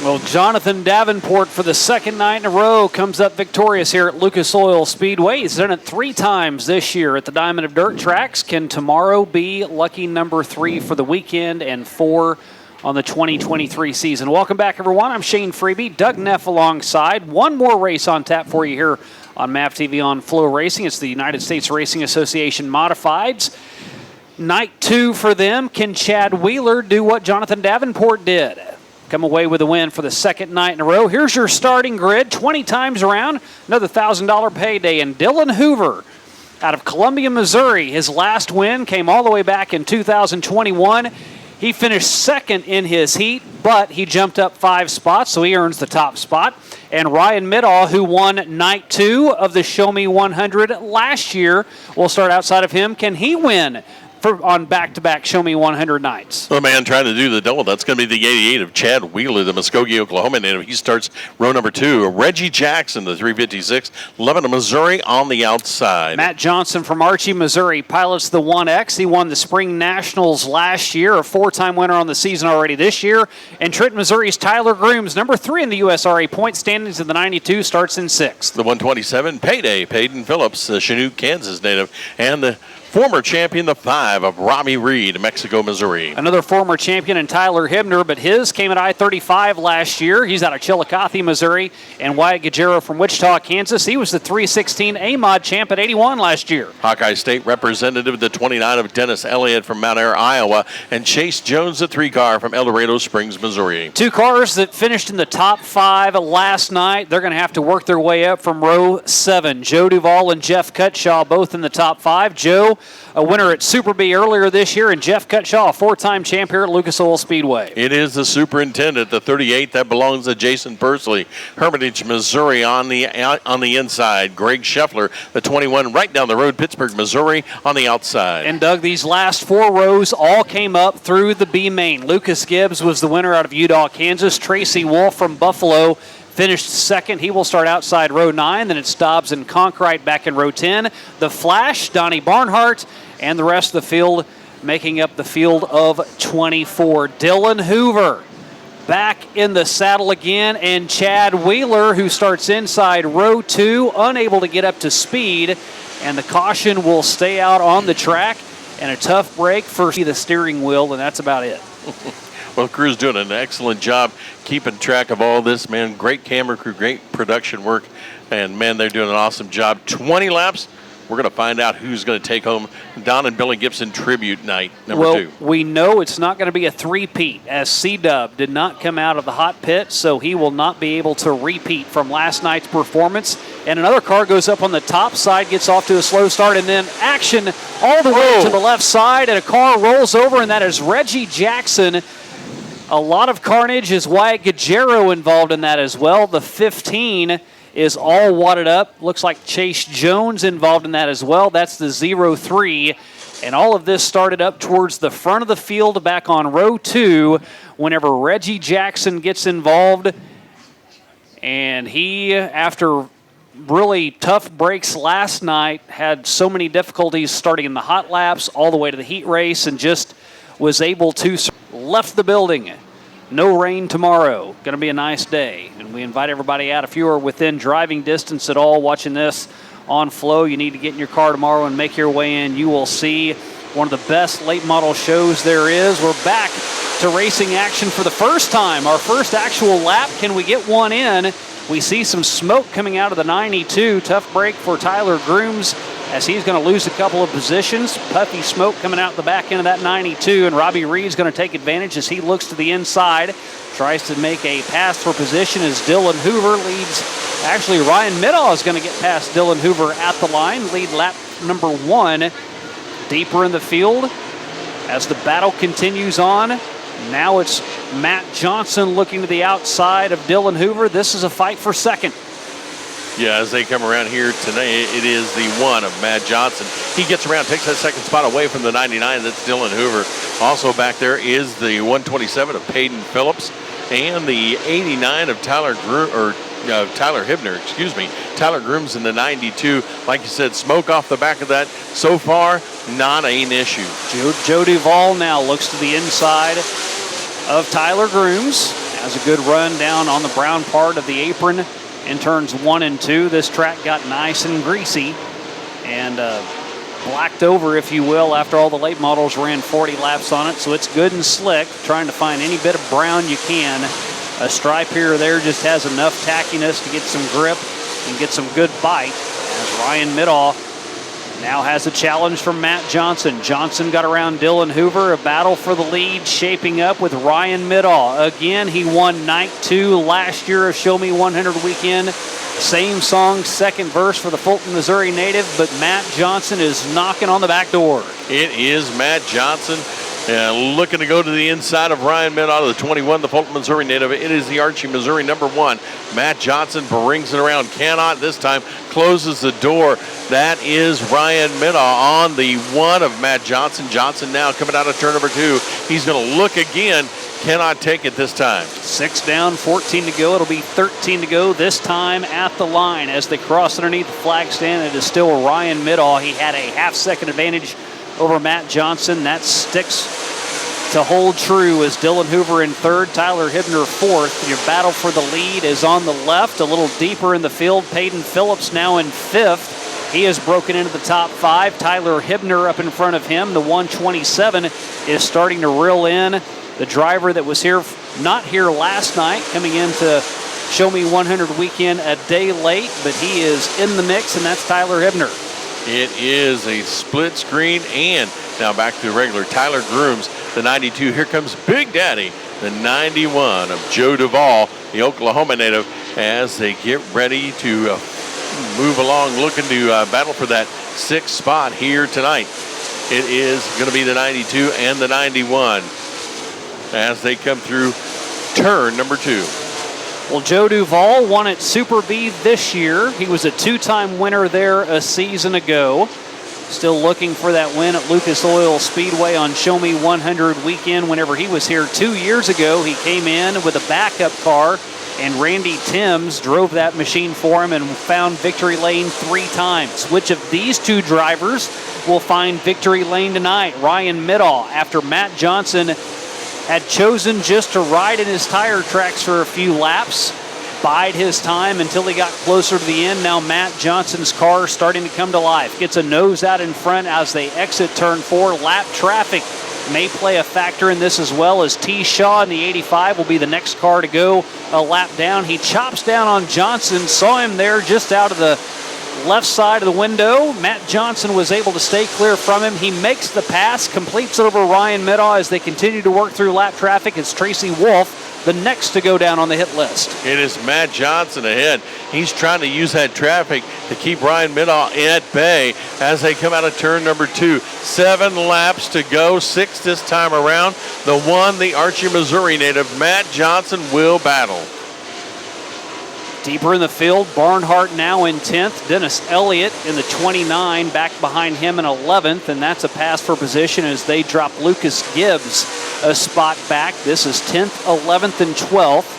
Well, Jonathan Davenport for the second night in a row comes up victorious here at Lucas Oil Speedway. He's done it 3 times this year at the Diamond of Dirt tracks. Can tomorrow be lucky number 3 for the weekend and 4 on the 2023 season? Welcome back, everyone. I'm Shane Freeby, Doug Neff alongside. One more race on tap for you here on MAP TV on Flow Racing. It's the United States Racing Association Modifieds. Night 2 for them. Can Chad Wheeler do what Jonathan Davenport did? Come away with a win for the second night in a row. Here's your starting grid, 20 times around, another $1,000 payday. And Dylan Hoover out of Columbia, Missouri, his last win came all the way back in 2021. He finished second in his heat, but he jumped up 5 spots, so he earns the top spot. And Ryan Middaugh, who won night 2 of the Show Me 100 last year, will start outside of him. Can he win on back-to-back Show Me 100 nights? The man trying to do the double, that's going to be the 88 of Chad Wheeler, the Muskogee, Oklahoma native. He starts row number 2. Reggie Jackson, the 356, Lebanon, Missouri on the outside. Matt Johnson from Archie, Missouri, pilots the 1X. He won the Spring Nationals last year, a 4-time winner on the season already this year. And Trenton, Missouri's Tyler Grooms, number 3 in the USRA point standings in the 92, starts in 6th. The 127, Payday, Peyton Phillips, the Chinook, Kansas native, and the former champion, the 5 of Robbie Reed, Mexico, Missouri. Another former champion in Tyler Hibner, but his came at I-35 last year. He's out of Chillicothe, Missouri. And Wyatt Gajero from Wichita, Kansas. He was the 316 A Mod champ at 81 last year. Hawkeye State representative, the 29 of Dennis Elliott from Mount Ayr, Iowa. And Chase Jones, the 3-car from El Dorado Springs, Missouri. 2 cars that finished in the top 5 last night. They're going to have to work their way up from row 7. Joe Duvall and Jeff Cutshaw both in the top 5. Joe, a winner at Super B earlier this year, and Jeff Cutshaw, a 4-time champ here at Lucas Oil Speedway. It is the superintendent, the 38, that belongs to Jason Pursley, Hermitage, Missouri on the inside. Greg Scheffler, the 21, right down the road, Pittsburgh, Missouri on the outside. And Doug, these last 4 rows all came up through the B main. Lucas Gibbs was the winner out of Udall, Kansas. Tracy Wolf from Buffalo finished second. He will start outside row 9. Then it's Dobbs and Conkright back in row 10. The Flash, Donnie Barnhart, and the rest of the field making up the field of 24. Dylan Hoover back in the saddle again, and Chad Wheeler, who starts inside row 2, unable to get up to speed, and the caution will stay out on the track, and a tough break for the steering wheel, and that's about it. Well, the crew's doing an excellent job keeping track of all this, man. Great camera crew, great production work, and, man, they're doing an awesome job. 20 laps. We're going to find out who's going to take home Don and Billy Gibson Tribute Night number 2. Well, we know it's not going to be a three-peat, as C-Dub did not come out of the hot pit, so he will not be able to repeat from last night's performance. And another car goes up on the top side, gets off to a slow start, and then action all the way to the left side, and a car rolls over, and that is Reggie Jackson. A lot of carnage. Is Wyatt Gajero involved in that as well? The 15 is all wadded up. Looks like Chase Jones involved in that as well. That's the 03. And all of this started up towards the front of the field back on row 2 whenever Reggie Jackson gets involved. And he, after really tough breaks last night, had so many difficulties starting in the hot laps all the way to the heat race, and just was able to left the building. No rain tomorrow. Going to be a nice day. And we invite everybody out. If you are within driving distance at all watching this on Flow, you need to get in your car tomorrow and make your way in. You will see one of the best late model shows there is. We're back to racing action for the first time. Our first actual lap. Can we get one in? We see some smoke coming out of the 92. Tough break for Tyler Grooms as he's going to lose a couple of positions. Puffy smoke coming out the back end of that 92, and Robbie Reed's going to take advantage as he looks to the inside. Tries to make a pass for position as Dylan Hoover leads. Actually, Ryan Middaugh is going to get past Dylan Hoover at the line. Lead lap number 1 deeper in the field as the battle continues on. Now it's Matt Johnson looking to the outside of Dylan Hoover. This is a fight for second. Yeah, as they come around here today, it is the 1 of Matt Johnson. He gets around, takes that second spot away from the 99. That's Dylan Hoover. Also back there is the 127 of Peyton Phillips and the 89 of Tyler Hibner, excuse me. Tyler Grooms in the 92. Like you said, smoke off the back of that. So far, not an issue. Joe Duvall now looks to the inside of Tyler Grooms Has a good run down on the brown part of the apron in turns 1 and 2. This track got nice and greasy and blacked over, if you will, after all the late models ran 40 laps on it. So it's good and slick, trying to find any bit of brown you can. A stripe here or there just has enough tackiness to get some grip and get some good bite, as Ryan Middaugh now has a challenge from Matt Johnson. Johnson got around Dylan Hoover. A battle for the lead shaping up with Ryan Middaugh. Again, he won night 2 last year of Show Me 100 weekend. Same song, second verse for the Fulton, Missouri native, but Matt Johnson is knocking on the back door. It is Matt Johnson. Looking to go to the inside of Ryan Middaugh, the 21, the Fulton, Missouri native. It is the Archie, Missouri #1. Matt Johnson brings it around. Cannot this time. Closes the door. That is Ryan Middaugh on the 1 of Matt Johnson. Johnson now coming out of turn number 2. He's going to look again. Cannot take it this time. 6 down, 14 to go. It'll be 13 to go this time at the line as they cross underneath the flag stand. It is still Ryan Middaugh. He had a half-second advantage over Matt Johnson. That sticks to hold true as Dylan Hoover in 3rd, Tyler Hibner 4th. Your battle for the lead is on the left, a little deeper in the field. Peyton Phillips now in 5th. He has broken into the top 5. Tyler Hibner up in front of him. The 127 is starting to reel in. The driver that was here, not here last night, coming into Show Me 100 weekend a day late, but he is in the mix, and that's Tyler Hibner. It is a split screen, and now back to the regular. Tyler Grooms, the 92. Here comes Big Daddy, the 91 of Joe Duvall, the Oklahoma native, as they get ready to move along, looking to battle for that 6th spot here tonight. It is going to be the 92 and the 91 as they come through turn number 2. Well, Joe Duvall won at Super B this year. He was a 2-time winner there a season ago. Still looking for that win at Lucas Oil Speedway on Show Me 100 weekend. Whenever he was here 2 years ago, he came in with a backup car, and Randy Timms drove that machine for him and found victory lane 3 times. Which of these 2 drivers will find victory lane tonight? Ryan Middaugh, after Matt Johnson had chosen just to ride in his tire tracks for a few laps, bide his time until he got closer to the end. Now Matt Johnson's car starting to come to life. Gets a nose out in front as they exit turn 4. Lap traffic may play a factor in this as well, as T. Shaw in the 85 will be the next car to go a lap down. He chops down on Johnson, saw him there just out of the left side of the window. Matt Johnson was able to stay clear from him. He makes the pass, completes it over Ryan Middaugh as they continue to work through lap traffic. It's Tracy Wolf, the next to go down on the hit list. It is Matt Johnson ahead. He's trying to use that traffic to keep Ryan Middaugh at bay as they come out of turn number 2. 7 laps to go, 6 this time around. The 1, the Archie, Missouri native, Matt Johnson, will battle. Deeper in the field, Barnhart now in 10th. Dennis Elliott in the 29, back behind him in 11th, and that's a pass for position as they drop Lucas Gibbs a spot back. This is 10th, 11th, and 12th.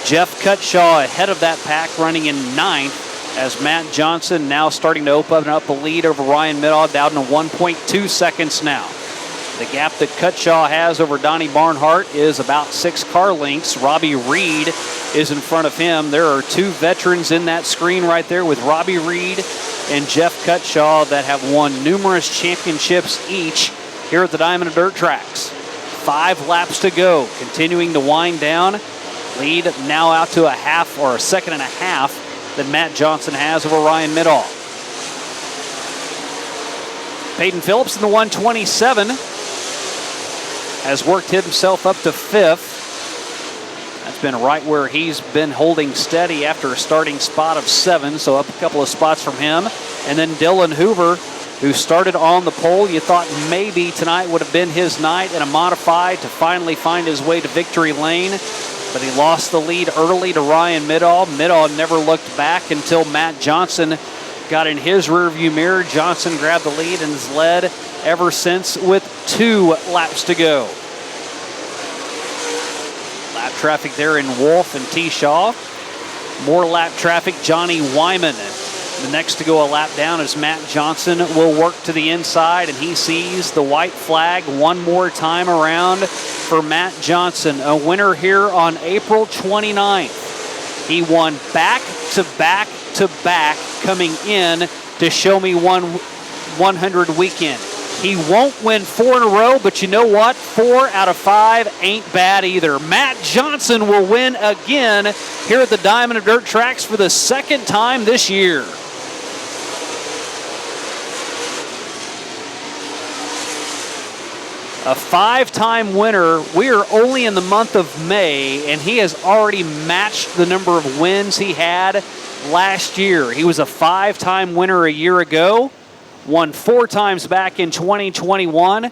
Jeff Cutshaw ahead of that pack, running in 9th, as Matt Johnson now starting to open up a lead over Ryan Middaugh, down to 1.2 seconds now. The gap that Cutshaw has over Donnie Barnhart is about 6 car lengths. Robbie Reed is in front of him. There are 2 veterans in that screen right there with Robbie Reed and Jeff Cutshaw that have won numerous championships each here at the Diamond and Dirt tracks. 5 laps to go, continuing to wind down. Lead now out to a half or a second and a half that Matt Johnson has over Ryan Middaugh. Peyton Phillips in the 127 has worked himself up to 5th. That's been right where he's been holding steady after a starting spot of 7, so up a couple of spots from him. And then Dylan Hoover, who started on the pole. You thought maybe tonight would have been his night in a modified to finally find his way to victory lane, but he lost the lead early to Ryan Middaugh. Middaugh never looked back until Matt Johnson got in his rearview mirror. Johnson grabbed the lead and has led ever since with 2 laps to go. Lap traffic there in Wolf and T. Shaw. More lap traffic, Johnny Wyman The next to go a lap down is Matt Johnson. Will work to the inside, and he sees the white flag one more time around for Matt Johnson, a winner here on April 29th. He won back to back to back coming in to Show Me 100 weekend. He won't win 4 in a row, but you know what? 4 out of 5 ain't bad either. Matt Johnson will win again here at the Diamond of Dirt Tracks for the second time this year. A 5-time winner. We are only in the month of May, and he has already matched the number of wins he had last year. He was a 5-time winner a year ago, won 4 times back in 2021,